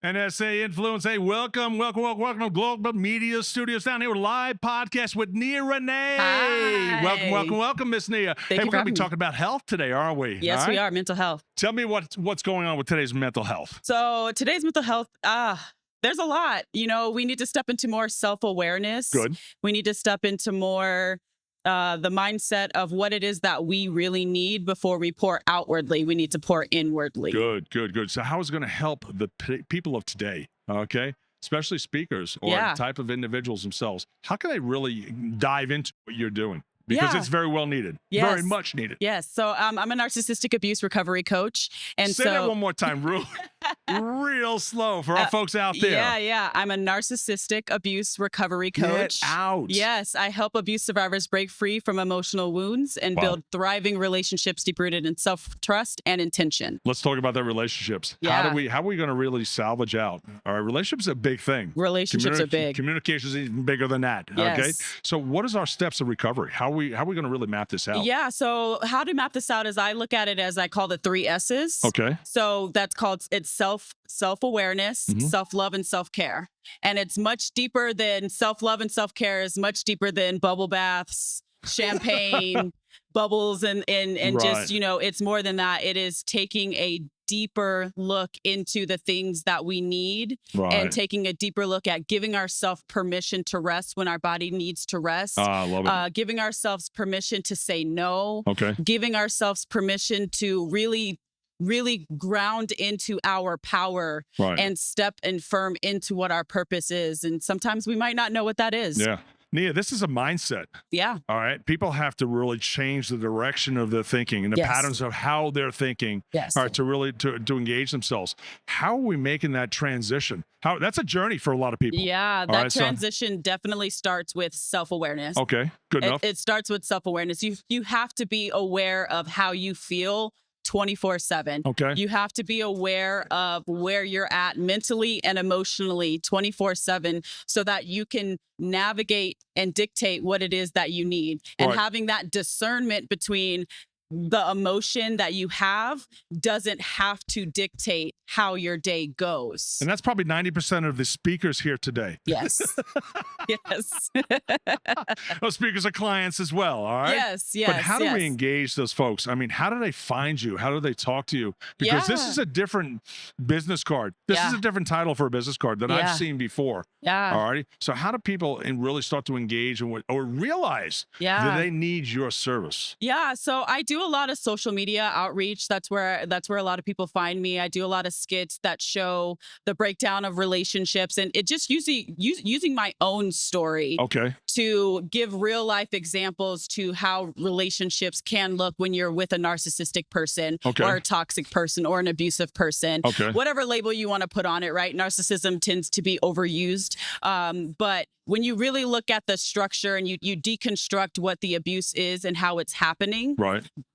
NSA Influence. Hey, welcome to Global Media Studios down here with live podcast with Nia Renee. Hi. Welcome, Miss Nia. Thank Hey, you we're for going to be having me. talking about health today, aren't we? Yes, we are. Mental health. Tell me what's going on with today's mental health. So today's mental health, there's a lot. We need to step into more self-awareness. Good. We need to step into more the mindset of what it is that we really need before we pour outwardly. We need to pour inwardly. Good. So how is it going to help the people of today, okay? Especially speakers or the type of individuals themselves. How can they really dive into what you're doing? Because it's very well needed, very much needed. Yes. So I'm a narcissistic abuse recovery coach. And Say that one more time, real slow for our folks out there. Yeah. I'm a narcissistic abuse recovery coach. Get out. Yes. I help abuse survivors break free from emotional wounds and build thriving relationships deep-rooted in self-trust and intention. Let's talk about their relationships. Yeah. How are we going to really salvage out? All right. Relationships are a big thing. Relationships are big. Communication is even bigger than that. Yes. Okay. So what is our steps of recovery? How are we going to really map this out? Yeah. So how to map this out is I look at it as I call the 3 S's. Okay. So that's called, it's self-awareness, self-love, and self-care. And it's much deeper than self-love, and self-care is much deeper than bubble baths, champagne, bubbles, and just, it's more than that. It is taking a deeper look into the things that we need and taking a deeper look at giving ourselves permission to rest when our body needs to rest. I love it. Giving ourselves permission to say no. Okay. Giving ourselves permission to really ground into our power and step and firm into what our purpose is. And sometimes we might not know what that is. Yeah. Nia, this is a mindset. Yeah. All right. People have to really change the direction of their thinking and the patterns of how they're thinking. Yes. All right, to really to engage themselves. How are we making that transition? That's a journey for a lot of people. Yeah, that transition definitely starts with self-awareness. Okay, good enough. It starts with self-awareness. You have to be aware of how you feel 24/7. Okay. You have to be aware of where you're at mentally and emotionally 24/7 so that you can navigate and dictate what it is that you need. And having that discernment between the emotion that you have doesn't have to dictate how your day goes. And that's probably 90% of the speakers here today. Yes. Yes. Those speakers are clients as well, all right? Yes. But how do we engage those folks? I mean, how do they find you? How do they talk to you? Because this is a different business card. This is a different title for a business card than I've seen before. Yeah. All right. So how do people really start to engage or realize that they need your service? Yeah. So I do a lot of social media outreach. That's where a lot of people find me. I do a lot of skits that show the breakdown of relationships, and it just using my own story to give real life examples to how relationships can look when you're with a narcissistic person or a toxic person or an abusive person, whatever label you want to put on it, right? Narcissism tends to be overused. But when you really look at the structure and you deconstruct what the abuse is and how it's happening,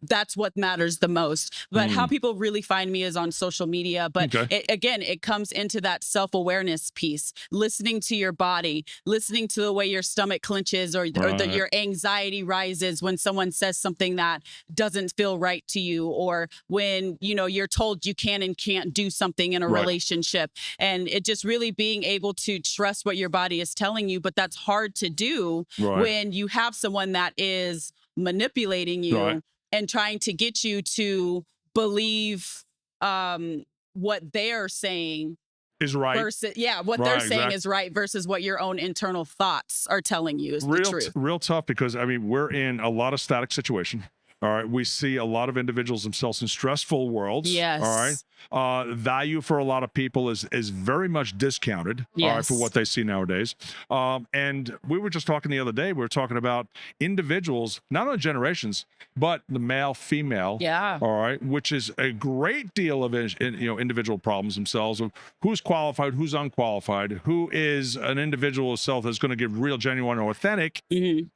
that's what matters the most. But how people really find me is on social media. But it comes into that self-awareness piece, listening to your body, listening to the way your stomach clenches or your anxiety rises when someone says something that doesn't feel right to you, or when, you're told you can and can't do something in a relationship. And it just really being able to trust what your body is telling you. But that's hard to do when you have someone that is manipulating you and trying to get you to believe what they're saying is right. Versus, what they're saying is right versus what your own internal thoughts are telling you is the truth. Real tough, because I mean, we're in a lot of static situation. All right. We see a lot of individuals themselves in stressful worlds. Yes. All right. Value for a lot of people is very much discounted. Yes. All right, for what they see nowadays. And we were just talking the other day. We were talking about individuals, not only generations, but the male, female. Yeah. All right. Which is a great deal of individual problems themselves of who's qualified, who's unqualified, who is an individual itself that's going to give real, genuine, or authentic.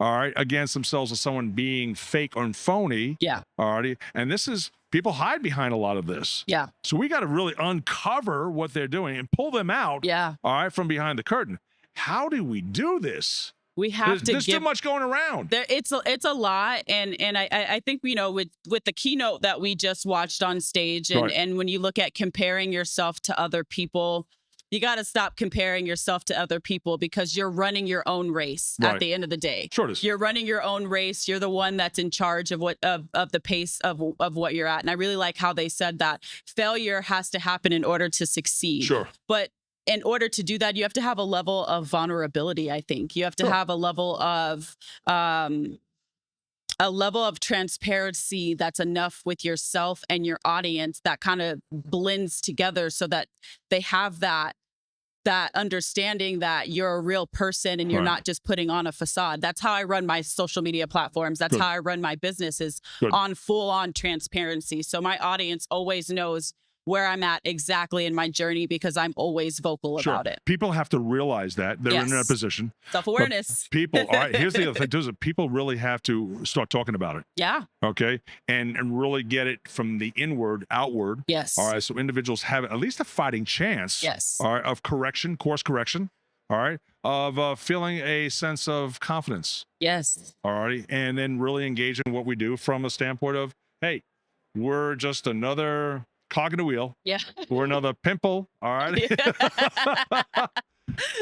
All right, against themselves as someone being fake or phony. Yeah. Alrighty. And this is, people hide behind a lot of this. Yeah. So we got to really uncover what they're doing and pull them out. Yeah. All right. From behind the curtain. How do we do this? We have to. There's too much going around. It's a lot, and I think with the keynote that we just watched on stage, and when you look at comparing yourself to other people, you got to stop comparing yourself to other people, because you're running your own race Right. at the end of the day. Sure it is. You're running your own race. You're the one that's in charge of the pace of what you're at. And I really like how they said that failure has to happen in order to succeed. Sure. But in order to do that, you have to have a level of vulnerability. I think you have to Sure. have a level of transparency that's enough with yourself and your audience, that kind of blends together, so that they have that understanding that you're a real person and you're Right. not just putting on a facade. That's how I run my social media platforms. That's Good. how I run my business, is Good. on full on transparency. So my audience always knows where I'm at exactly in my journey, because I'm always vocal Sure. about it. People have to realize that they're in that Yes. position. Self-awareness. People, all right, here's the other thing too, is that people really have to start talking about it. Yeah. Okay. And really get it from the inward outward. Yes. All right. So individuals have at least a fighting chance. Yes. All right. Of correction, course correction. All right. Of feeling a sense of confidence. Yes. All righty. And then really engaging what we do from a standpoint of, hey, we're just another cog in the wheel. Yeah. We're another pimple. All right.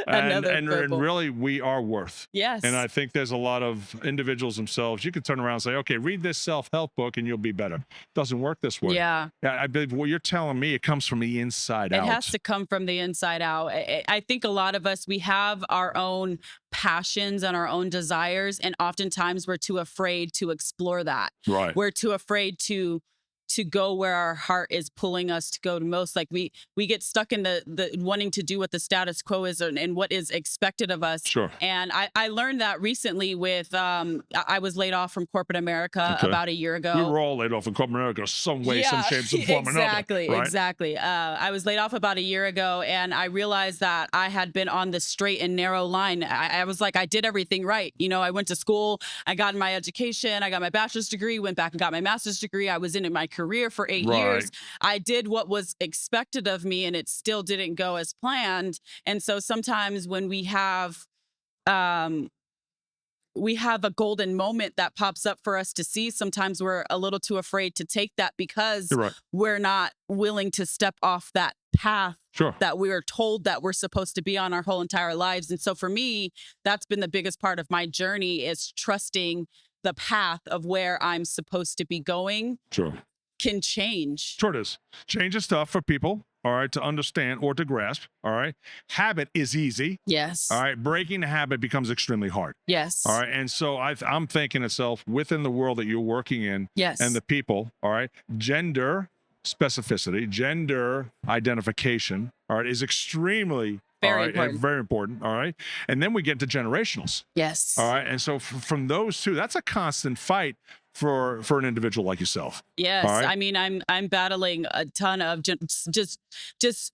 Another and pimple. really, we are worth. Yes. And I think there's a lot of individuals themselves. You could turn around and say, okay, read this self-help book and you'll be better. Doesn't work this way. Yeah. I believe what you're telling me, it comes from the inside out. It has to come from the inside out. I think a lot of us, we have our own passions and our own desires, and oftentimes we're too afraid to explore that. Right. We're too afraid to go where our heart is pulling us to go to most. Like we get stuck in the wanting to do what the status quo is and what is expected of us. Sure. And I learned that recently with I was laid off from corporate America about a year ago. We were all laid off in corporate America some way, some shape, some form, exactly, another. Right? Exactly. I was laid off about a year ago, and I realized that I had been on the straight and narrow line. I was like, I did everything right. You know, I went to school, I got my education, I got my bachelor's degree, went back and got my master's degree. I was in my career for 8 years. I did what was expected of me, and it still didn't go as planned. And so sometimes when we have a golden moment that pops up for us to see, sometimes we're a little too afraid to take that, because we're not willing to step off that path that we were told that we're supposed to be on our whole entire lives. And so for me, that's been the biggest part of my journey, is trusting the path of where I'm supposed to be going. Can change. Sure it is. Change is tough for people, all right, to understand or to grasp, all right? Habit is easy. Yes. All right, breaking the habit becomes extremely hard. Yes. All right, and so I'm thinking itself within the world that you're working in, and the people, all right, gender specificity, gender identification, all right, is extremely very important. Very important. All right. And then we get to generationals. Yes. All right. And so from those two, that's a constant fight for an individual like yourself. Yes. Right? I mean, I'm battling a ton of just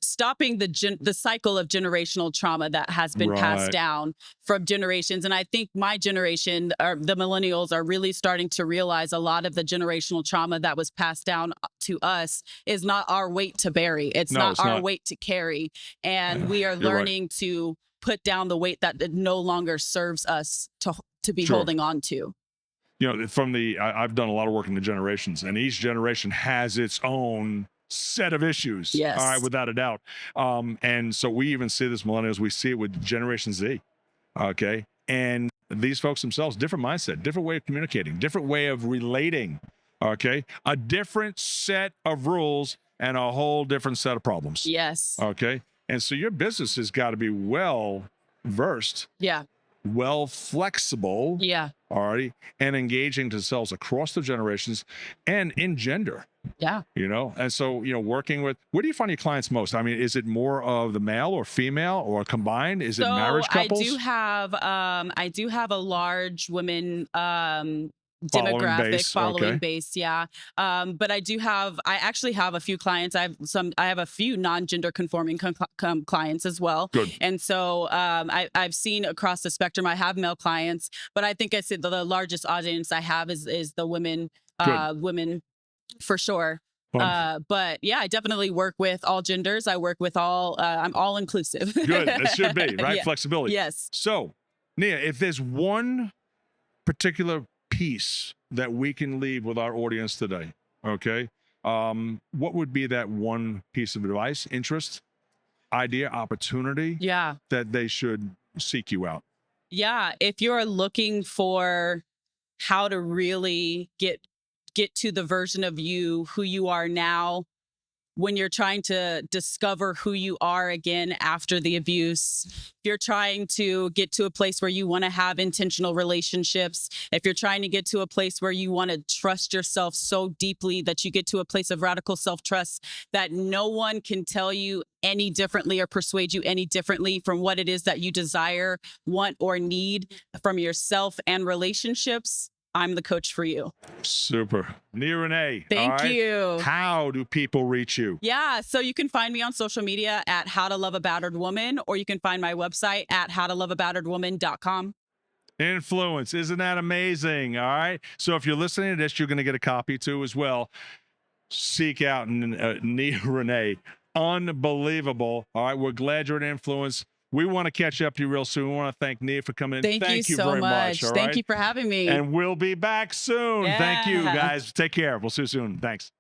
stopping the cycle of generational trauma that has been passed down from generations. And I think my generation, or the millennials, are really starting to realize a lot of the generational trauma that was passed down to us is not our weight to bury. It's not our weight to carry. And we are learning to put down the weight that no longer serves us to be holding on to. You know, I've done a lot of work in the generations, and each generation has its own set of issues. Yes. All right, without a doubt. And so we even see this, millennials, we see it with Generation Z. Okay. And these folks themselves, different mindset, different way of communicating, different way of relating. Okay. A different set of rules and a whole different set of problems. Yes. Okay. And so your business has got to be well versed. Yeah. Well flexible. Yeah. Already, and engaging to sales across the generations and in gender. Yeah. You know, and so, you know, working with, where do you find your clients most? I mean, is it more of the male or female or combined? Is it marriage couples? I do have a large women demographic following base. Yeah. But I actually have a few clients. I have a few non-gender conforming clients as well. Good. And so I've seen across the spectrum. I have male clients, but I think I said the largest audience I have is the women, women for sure. But yeah, I definitely work with all genders. I work with all, I'm all inclusive. Good. It should be, right? Yeah. Flexibility. Yes. So, Nia, if there's one particular piece that we can leave with our audience today, okay, what would be that one piece of advice, interest? idea, opportunity, Yeah. that they should seek you out. Yeah. If you're looking for how to really get to the version of you who you are now, when you're trying to discover who you are again after the abuse, if you're trying to get to a place where you want to have intentional relationships, if you're trying to get to a place where you want to trust yourself so deeply that you get to a place of radical self-trust that no one can tell you any differently or persuade you any differently from what it is that you desire, want, or need from yourself and relationships, I'm the coach for you. Super. Nia Renee. Thank you. How do people reach you? Yeah, so you can find me on social media at How to Love a Battered Woman, or you can find my website at howtoloveabatteredwoman.com. Influence. Isn't that amazing? All right. So if you're listening to this, you're going to get a copy too as well. Seek out Nia Renee. Unbelievable. All right. We're glad you're an influence. We want to catch up to you real soon. We want to thank Nia for coming in. Thank you so very much. All Thank right? you for having me. And we'll be back soon. Thank you, Yeah. guys. Take care. We'll see you soon. Thanks.